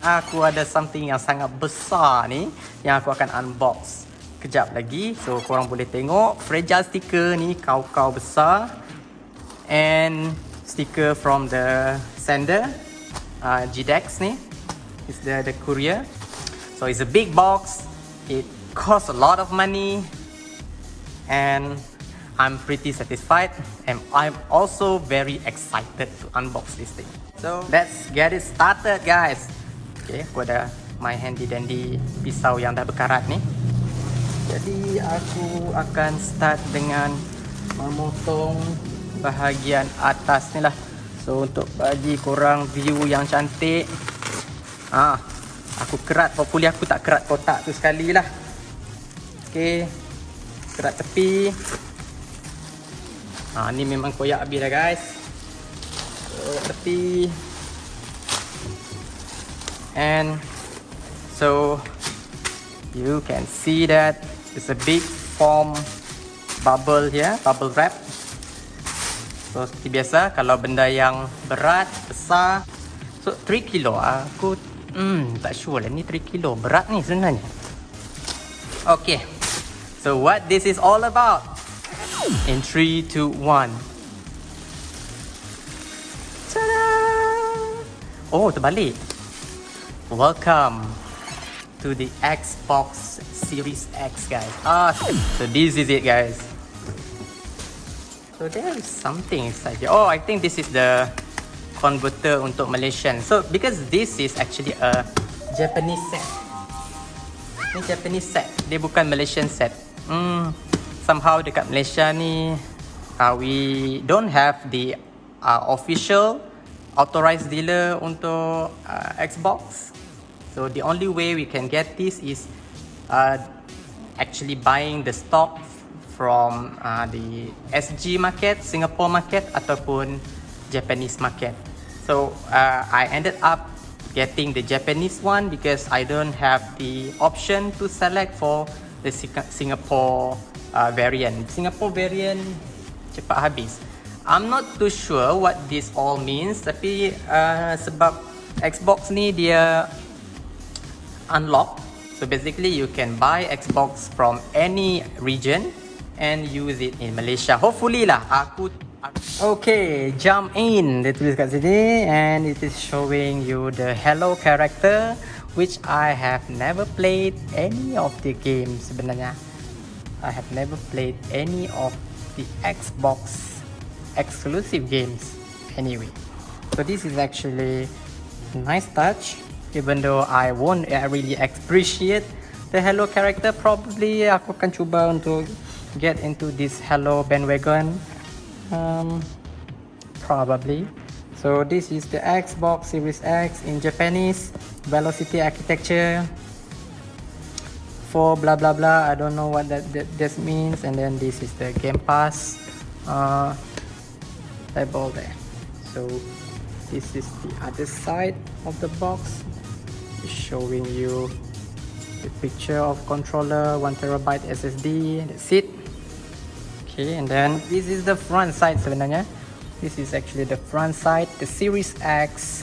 Aku ada something yang sangat besar ni yang aku akan unbox kejap lagi. So korang boleh tengok fragile sticker ni, kau-kau besar, and sticker from the sender, GDEX ni is the courier. So it's a big box, it costs a lot of money, and I'm pretty satisfied, and I'm also very excited to unbox this thing. So let's get it started, guys. Okay, aku ada my handy dandy pisau yang dah berkarat ni. Jadi aku akan start dengan memotong bahagian atas ni lah. So untuk bagi korang view yang cantik, aku kerat, hopefully aku tak kerat kotak tu sekali lah. Okay, kerat tepi. Ni memang koyak habis dah, guys. So tepi. And so you can see that it's a big foam bubble here, bubble wrap. So seperti biasa, kalau benda yang berat, besar, so 3 kilo, aku tak sure lah ni 3 kilo berat ni sebenarnya. Okay, so what this is all about in 3, 2, 1. Ta-da! Oh, terbalik. Welcome to the Xbox Series X, guys. So this is it, guys. So there is something inside here. Oh, I think this is the converter untuk Malaysian. So because this is actually a Japanese set. Ni Japanese set, dia bukan Malaysian set. Somehow dekat Malaysia ni, we don't have the official authorized dealer untuk Xbox. So the only way we can get this is actually buying the stock from the SG market, Singapore market, ataupun Japanese market. So I ended up getting the Japanese one because I don't have the option to select for the Singapore variant. Singapore variant cepat habis. I'm not too sure what this all means, tapi sebab Xbox ni dia unlock, so basically you can buy Xbox from any region and use it in Malaysia. Hopefully lah. Okay, jump in, dia tulis kat sini, and it is showing you the Hello character, which I have never played any of the games sebenarnya. I have never played any of the Xbox exclusive games anyway. So this is actually a nice touch. Even though I won't really appreciate the Hello character, probably aku akan cuba untuk get into this Hello bandwagon. Probably. So this is the Xbox Series X in Japanese, velocity architecture for blah blah blah. I don't know what that means. And then this is the Game Pass label there. So this is the other side of the box, showing you the picture of controller, 1TB SSD, that's it. Okay, and then this is the front side sebenarnya. This is actually the front side, the Series X.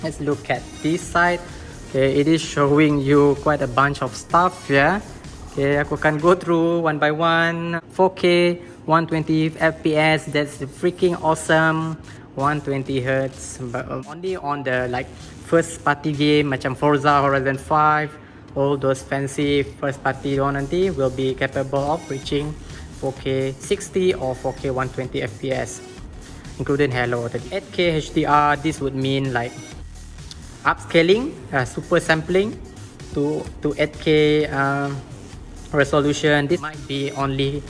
Let's look at this side. Okay, it is showing you quite a bunch of stuff, yeah. Okay, aku akan go through one by one. 4K 120 FPS, that's freaking awesome. 120 Hz, but only on the like first party game macam Forza Horizon 5, all those fancy first party one nanti will be capable of reaching 4K 60 or 4K 120 FPS, including Halo. 8K HDR, this would mean like upscaling, super sampling to 8K resolution. This might be only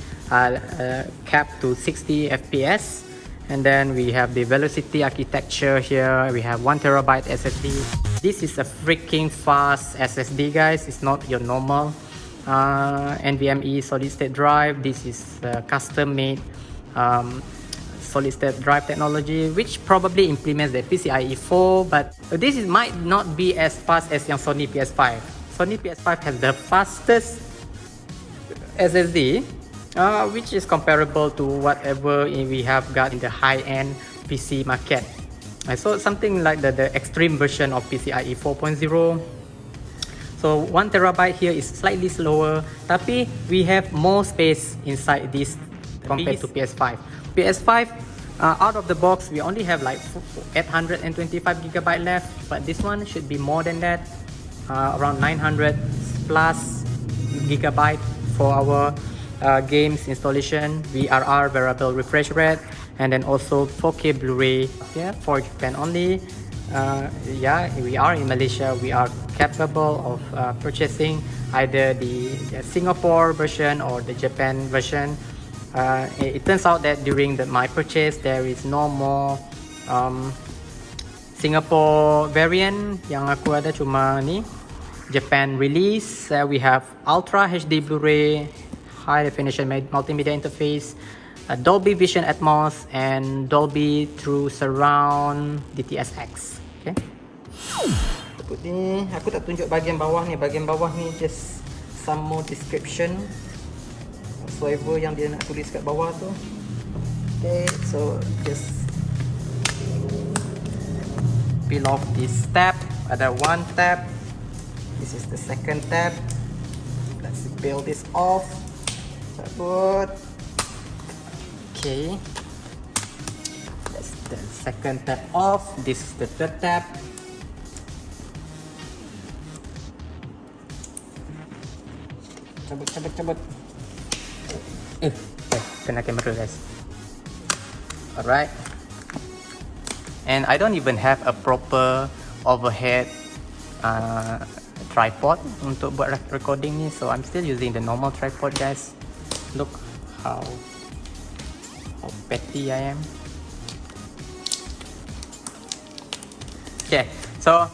capped to 60 FPS. And then we have the velocity architecture here. We have 1TB SSD. This is a freaking fast SSD, guys. It's not your normal NVMe solid state drive. This is custom made solid state drive technology, which probably implements the PCIe 4, but this might not be as fast as yang Sony PS5. Sony PS5 has the fastest SSD, which is comparable to whatever we have got in the high-end PC market. So something like the extreme version of PCIe 4.0. So 1 terabyte here is slightly slower, tapi we have more space inside this compared to PS5. PS5, out of the box, we only have like 825 gigabyte left, but this one should be more than that, around 900 plus gigabyte for our games installation, VRR, variable refresh rate, and then also 4K Blu-ray here for Japan only. Yeah, we are in Malaysia. We are capable of purchasing either the Singapore version or the Japan version. It turns out that during my purchase, there is no more Singapore variant. Yang aku ada cuma ni Japan release. We have Ultra HD Blu-ray, high definition multimedia interface, Dolby Vision Atmos, and Dolby True Surround DTS:X. Okay. Ni aku tak tunjuk bahagian bawah ni. Bahagian bawah ni just some more description whatsoever yang dia nak tulis kat bawah tu. Okay, so just peel off this tab. Ada one tab. This is the second tab. Let's peel this off. Cabut. Okay. That's the second tab off. This is the third tab. Cabut. Kena kamera guys. Alright. And I don't even have a proper overhead tripod untuk buat recording ni, so I'm still using the normal tripod guys. Look how petty I am. Okay, so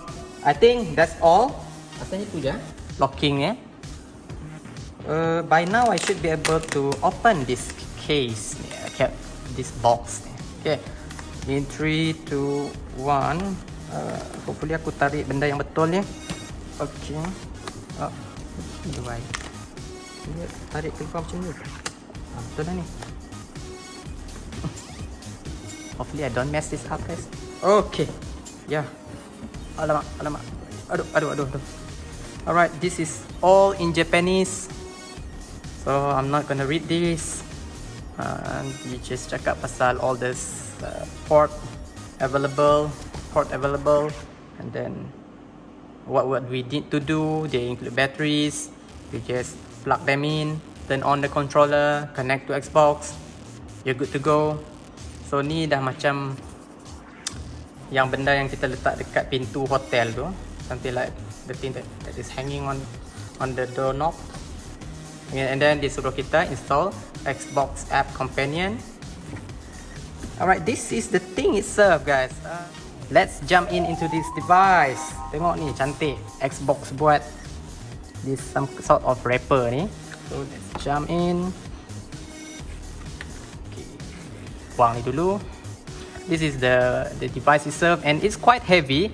I think that's all. Asalnya tu je locking ya. By now I should be able to open this case ni, this box ni. Okay, in 3, 2, 1. Hopefully aku tarik benda yang betul ni. Okay. Tarik keluar macam ni. Betul dah ni. Hopefully I don't mess this up guys. Okay. Yeah. Alamak. Aduh. Alright, this is all in Japanese. So I'm not gonna read this. And you just cakap pasal all this port available, and then what we need to do. They include batteries. You just plug them in, turn on the controller, connect to Xbox, you're good to go. So ni dah macam yang benda yang kita letak dekat pintu hotel tu, something like the thing that is hanging on the doorknob. And then disuruh kita install Xbox App Companion. Alright, this is the thing itself guys. Let's jump into this device. Tengok ni cantik, Xbox buat this some sort of wrapper ni. So let's jump in. Okay. Buang ni dulu. This is the device itself, and it's quite heavy.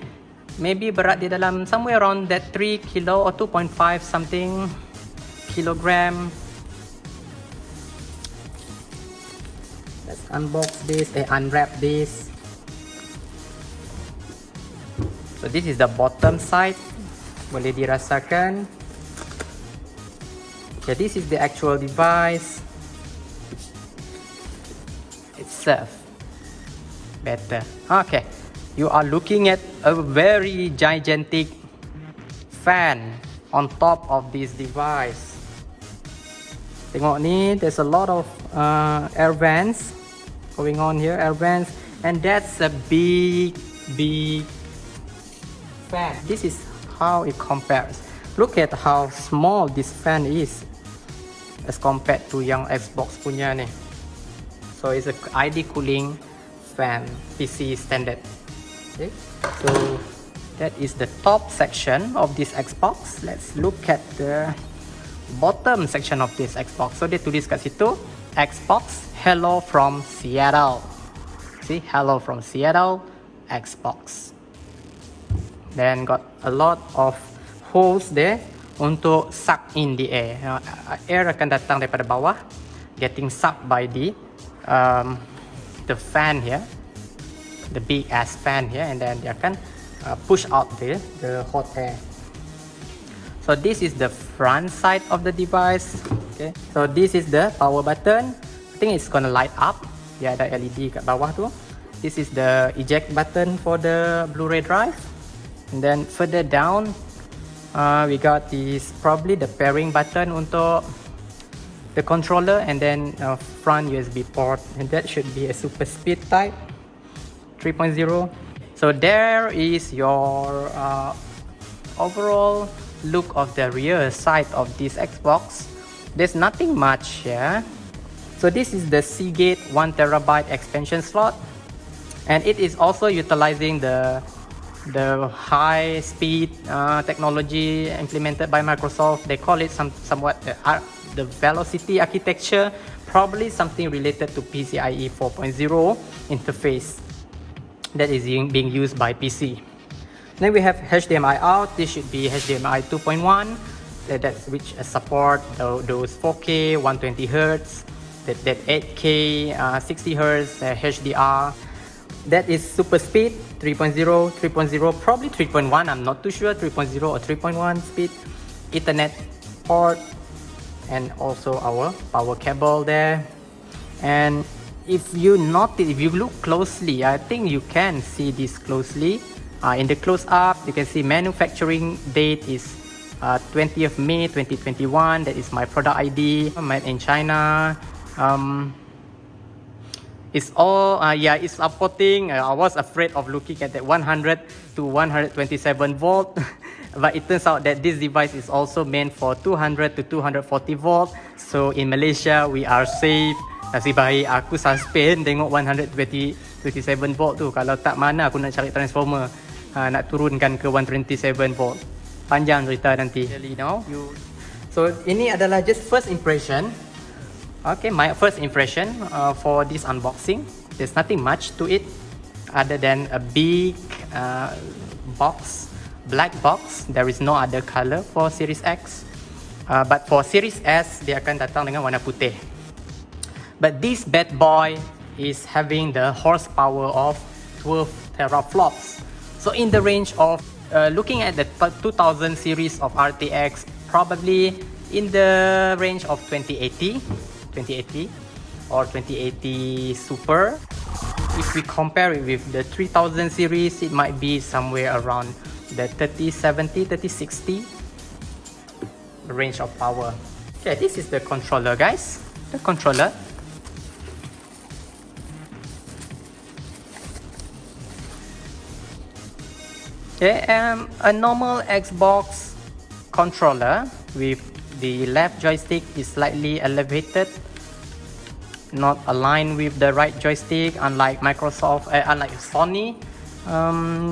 Maybe berat dia dalam somewhere around that 3 kilo or 2.5 something kilogram. Let's unbox this, unwrap this. So this is the bottom side. Boleh dirasakan. Okay, this is the actual device itself. Better. Okay, you are looking at a very gigantic fan on top of this device. Tengok ni, there's a lot of air vents going on here, air vents, and that's a big fan. This is how it compares. Look at how small this fan is as compared to yang Xbox punya ni. So it's a ID cooling fan, PC standard. Okay, so that is the top section of this Xbox. Let's look at the bottom section of this Xbox. So dia tulis kat situ, Xbox Hello from Seattle. See, Hello from Seattle, Xbox. Then got a lot of holes there untuk suck in the air. Air akan datang daripada bawah, getting sucked by the fan here. the big ass fan here, and then they can push out the hot air. So this is the front side of the device. Okay, so this is the power button. I think it's gonna light up. Ya, ada LED kat bawah tu. This is the eject button for the Blu-ray drive. And then further down, we got this, probably the pairing button untuk the controller, and then front USB port, and that should be a super speed type 3.0. So there is your overall look of the rear side of this Xbox. There's nothing much here. So this is the Seagate 1TB expansion slot, and it is also utilizing the high speed technology implemented by Microsoft. They call it somewhat the velocity architecture, probably something related to PCIe 4.0 interface that is being used by PC. Then we have HDMI out. This should be HDMI 2.1, which support those 4K 120 Hz, that 8K 60 Hz HDR. That is super speed 3.0, probably 3.1, I'm not too sure, 3.0 or 3.1 speed, Ethernet port, and also our power cable there. And if you notice, if you look closely, I think you can see this closely. In the close-up, you can see manufacturing date is 20th May 2021. That is my product ID, made in China. It's all, it's supporting, I was afraid of looking at that 100 to 127 volt. But it turns out that this device is also meant for 200 to 240 volt. So in Malaysia, we are safe. Nasib baik aku suspend tengok 127 volt tu. Kalau tak, mana aku nak cari transformer nak turunkan ke 127 volt. Panjang cerita nanti. So ini adalah just first impression. Okay, my first impression for this unboxing. There's nothing much to it other than a big box, black box. There is no other color for Series X, but for Series S dia akan datang dengan warna putih. But this bad boy is having the horsepower of 12 teraflops. So in the range of looking at the 2000 series of RTX, probably in the range of 2080 or 2080 Super. If we compare it with the 3000 series, it might be somewhere around the 3070, 3060 range of power. Okay, this is the controller, guys. The controller. Okay, a normal Xbox controller with the left joystick is slightly elevated, not aligned with the right joystick, unlike Microsoft, unlike Sony.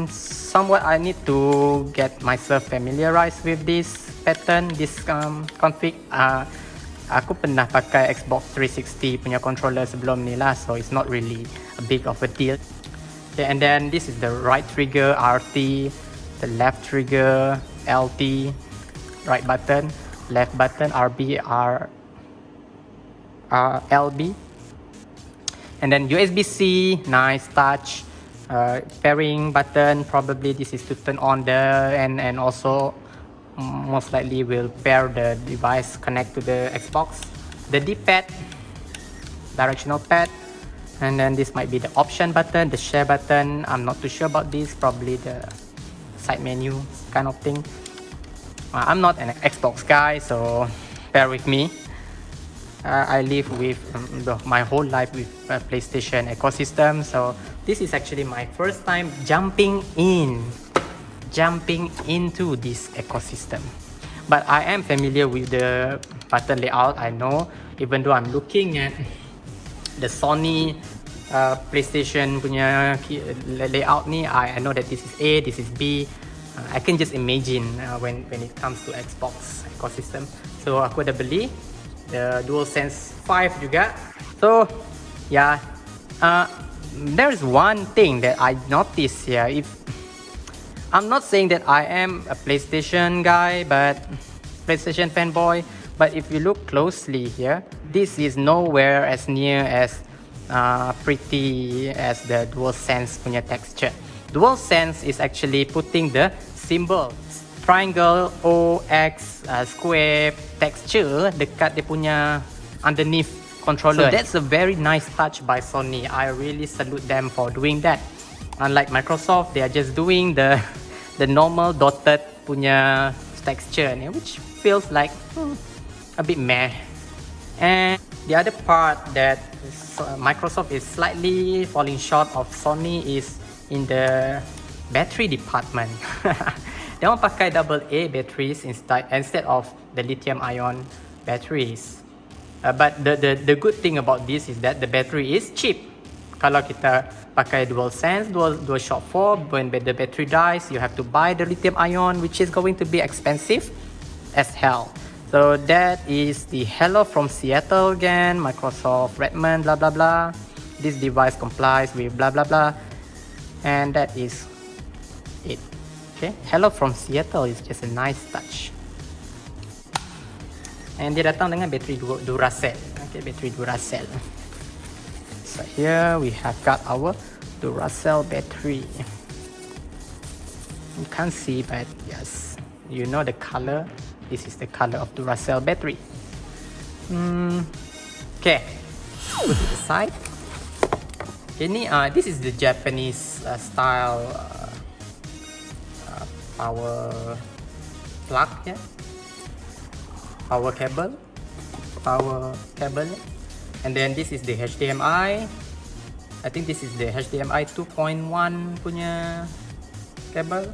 Somewhat I need to get myself familiarized with this pattern, this config. Aku pernah pakai Xbox 360 punya controller sebelum ni lah, so it's not really a big of a deal. Okay, and then this is the right trigger RT, the left trigger LT, right button, left button RB, LB, and then USB-C, nice touch. Pairing button, probably this is to turn on and also most likely will pair the device, connect to the Xbox. The D-pad, directional pad, and then this might be the option button, the share button. I'm not too sure about this, probably the side menu kind of thing. I'm not an Xbox guy, so bear with me. I live with my whole life with PlayStation ecosystem, so this is actually my first time jumping into this ecosystem. But I am familiar with the button layout. I know, even though I'm looking at the Sony PlayStation punya layout ni, I know that this is A, this is B. I can just imagine when it comes to Xbox ecosystem. So aku dah beli the DualSense 5 juga. So yeah, there's one thing that I noticed here. If I'm not saying that I am a PlayStation guy, but PlayStation fanboy, but if you look closely here, this is nowhere as near as pretty as the DualSense punya texture. DualSense is actually putting the symbol triangle OX square texture dekat dia punya underneath controller. So that's a very nice touch by Sony. I really salute them for doing that. Unlike Microsoft, they are just doing the normal dotted punya texture, which feels like a bit meh. And the other part that Microsoft is slightly falling short of Sony is in the battery department. They want pakai AA batteries instead of the lithium ion batteries. But the good thing about this is that the battery is cheap. Kalau kita pakai DualSense, DualShock 4, when the battery dies, you have to buy the lithium ion, which is going to be expensive as hell. So that is the hello from Seattle again, Microsoft Redmond, blah blah blah. This device complies with blah blah blah. And that is it. Okay, hello from Seattle is just a nice touch. And dia datang dengan bateri Duracell. Okay, bateri Duracell. So here we have got our Duracell battery. You can't see, but yes, you know the color. This is the color of Duracell battery. Okay, put it aside. Ini this is the Japanese style power plug, yeah. Power cable, and then this is the HDMI. I think this is the HDMI 2.1 punya cable,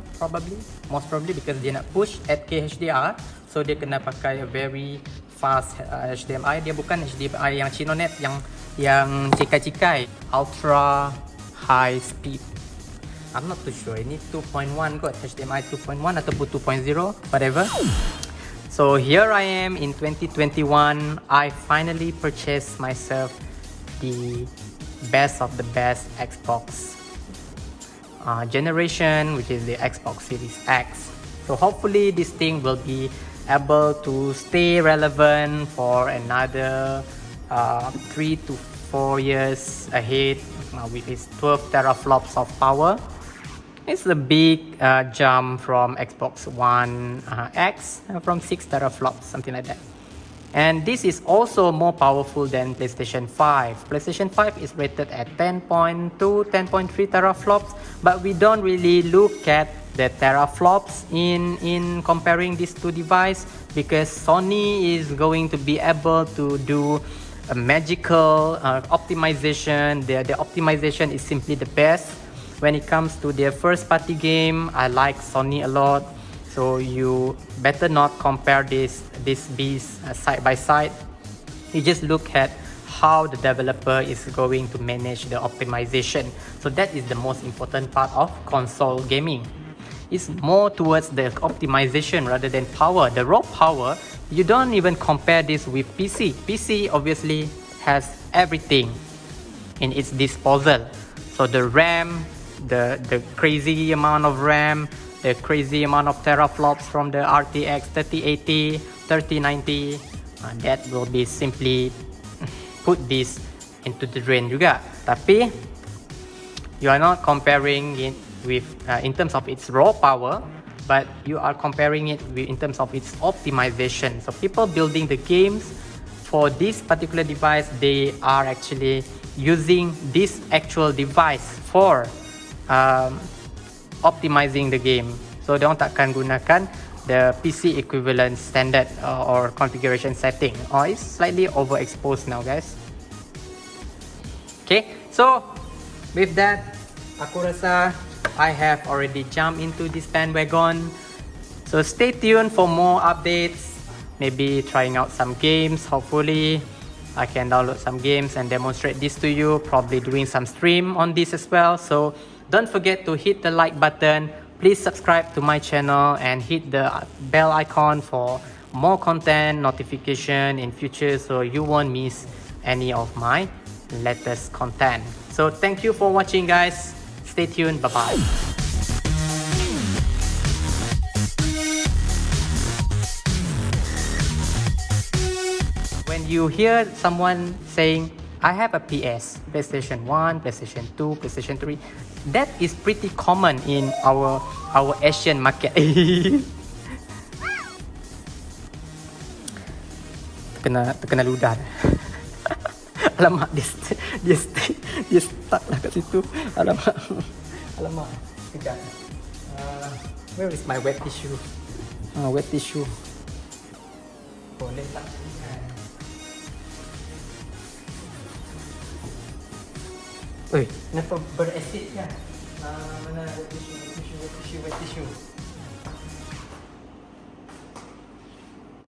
most probably because dia nak push 8K HDR, so dia kena pakai a very fast HDMI. Dia bukan HDMI yang Chinonet yang cikai-cikai, ultra high speed. I'm not too sure. Ini 2.1 kot, HDMI 2.1 ataupun 2.0, whatever. So here I am in 2021. I finally purchased myself the best of the best Xbox generation, which is the Xbox Series X. So hopefully this thing will be able to stay relevant for another 3 to 4 years ahead with its 12 teraflops of power. It's a big jump from Xbox One X, from 6 teraflops, something like that. And this is also more powerful than PlayStation 5. PlayStation 5 is rated at 10.2, 10.3 teraflops, but we don't really look at the teraflops in comparing these two devices, because Sony is going to be able to do a magical optimization. The optimization is simply the best. When it comes to their first party game, I like Sony a lot. So you better not compare these beasts side by side. You just look at how the developer is going to manage the optimization. So that is the most important part of console gaming. It's more towards the optimization rather than power. The raw power, you don't even compare this with PC. PC obviously has everything in its disposal. So the RAM, the crazy amount of RAM, the crazy amount of teraflops from the RTX 3080, 3090, that will be simply put this into the drain juga. Tapi you are not comparing it with in terms of its raw power, but you are comparing it with, in terms of its optimization. So people building the games for this particular device, they are actually using this actual device for optimizing the game. So they takkan gunakan the PC equivalent standard or configuration setting, or it's slightly overexposed now, guys. Okay, so with that, aku rasa I have already jumped into this bandwagon. So stay tuned for more updates, maybe trying out some games. Hopefully I can download some games and demonstrate this to you, probably doing some stream on this as well. So don't forget to hit the like button. Please subscribe to my channel and hit the bell icon for more content notification in future, so you won't miss any of my latest content. So thank you for watching, guys. Stay tuned. Bye bye. When you hear someone saying I have a PS, PlayStation 1, PlayStation 2, PlayStation 3. That is pretty common in our Asian market. terkena ludah. Alamak, dia stuck lah kat situ. Alamak, kejap. Where is my wet tissue? Wet tissue. Boleh tak? Oi, kenapa berasid kan? Mana wet tissue?